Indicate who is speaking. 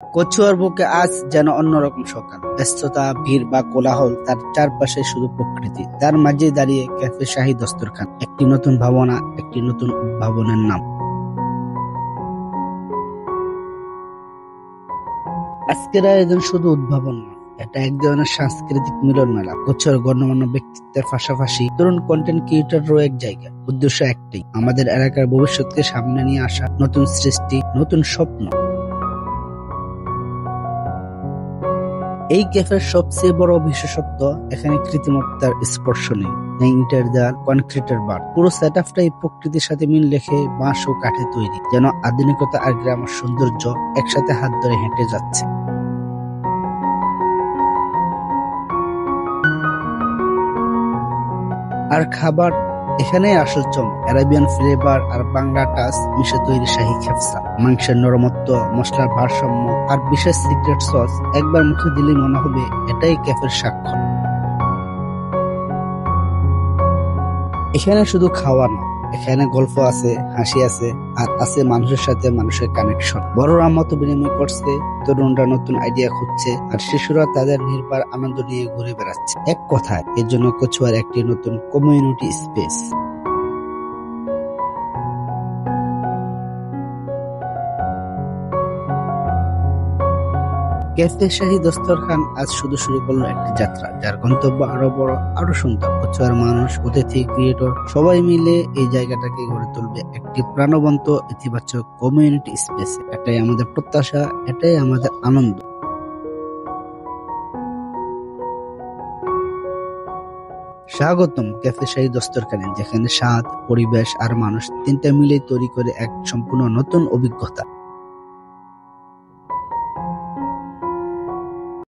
Speaker 1: কচুয়ার বুকে আজ যেন অন্যরকম সকাল। ব্যস্ততা, ভিড় বা কোলাহল, তার চারপাশে শুধু প্রকৃতি। তার মাঝে দাঁড়িয়ে ক্যাফে শাহী দস্তরখান, একটি নতুন ভাবনা, একটি নতুন উদ্ভাবনের নাম। আজকের আয়োজন শুধু উদ্ভাবন না, এটা এক ধরনের সাংস্কৃতিক মিলন মেলা। কচুয়ার গণ্যমান্য ব্যক্তিত্বের পাশাপাশি তরুণ কন্টেন্ট ক্রিয়েটরও এক জায়গা। উদ্দেশ্য একটাই, আমাদের এলাকার ভবিষ্যৎকে সামনে নিয়ে আসা, নতুন সৃষ্টি, নতুন স্বপ্ন। এই ক্যাফের সবচেয়ে বড় বিশেষত্ব, এখানে কৃত্রিমতার স্পর্শ নেই। ইটের দেয়াল, কনক্রিটের বার, পুরো সেটআপটাই প্রকৃতির সাথে মিল রেখে বাঁশ ও কাঠে তৈরি, যেন আধুনিকতা আর গ্রামের সৌন্দর্য একসাথে হাত ধরে হেঁটে যাচ্ছে। আর খাবার, এখানেই আসল চমক। অ্যারাবিয়ান ফ্লেভার আর বাংলা টাচ মিশে তৈরি শাহী খেফসা, মাংসের নরমত্ব, মশলার ভারসাম্য আর বিশেষ সিক্রেট সস, একবার মুখে দিলে মনে হবে এটাই ক্যাফের স্বাক্ষর। এখানে শুধু খাওয়া না, এখানে গল্প আছে, হাসি আছে, আর আছে মানুষের সাথে মানুষের কানেকশন। বড়রা মত বিনিময় করছে, তরুণরা নতুন আইডিয়া খুঁজছে, আর শিশুরা তাদের নির্ভর আনন্দ নিয়ে ঘুরে বেড়াচ্ছে। এক কথায়, এর জন্য কচুয়ার একটি নতুন কমিউনিটি স্পেস। ক্যাফে শাহী দস্তরখান আজ শুধু শুরু করলো একটি যাত্রা, যার গন্তব্য আরো বড়, আরো সুন্দর। কচুয়ার মানুষ, অতিথি, ক্রিয়েটর সবাই মিলে এই জায়গাটাকে গড়ে তুলবে একটি প্রাণবন্ত, ইতিবাচক কমিউনিটি স্পেসে। এটাই আমাদের প্রত্যাশা, এটাই আমাদের আনন্দ। স্বাগতম ক্যাফে শাহী দস্তরখানে, যেখানে স্বাদ, পরিবেশ আর মানুষ তিনটা মিলে তৈরি করে এক সম্পূর্ণ নতুন অভিজ্ঞতা।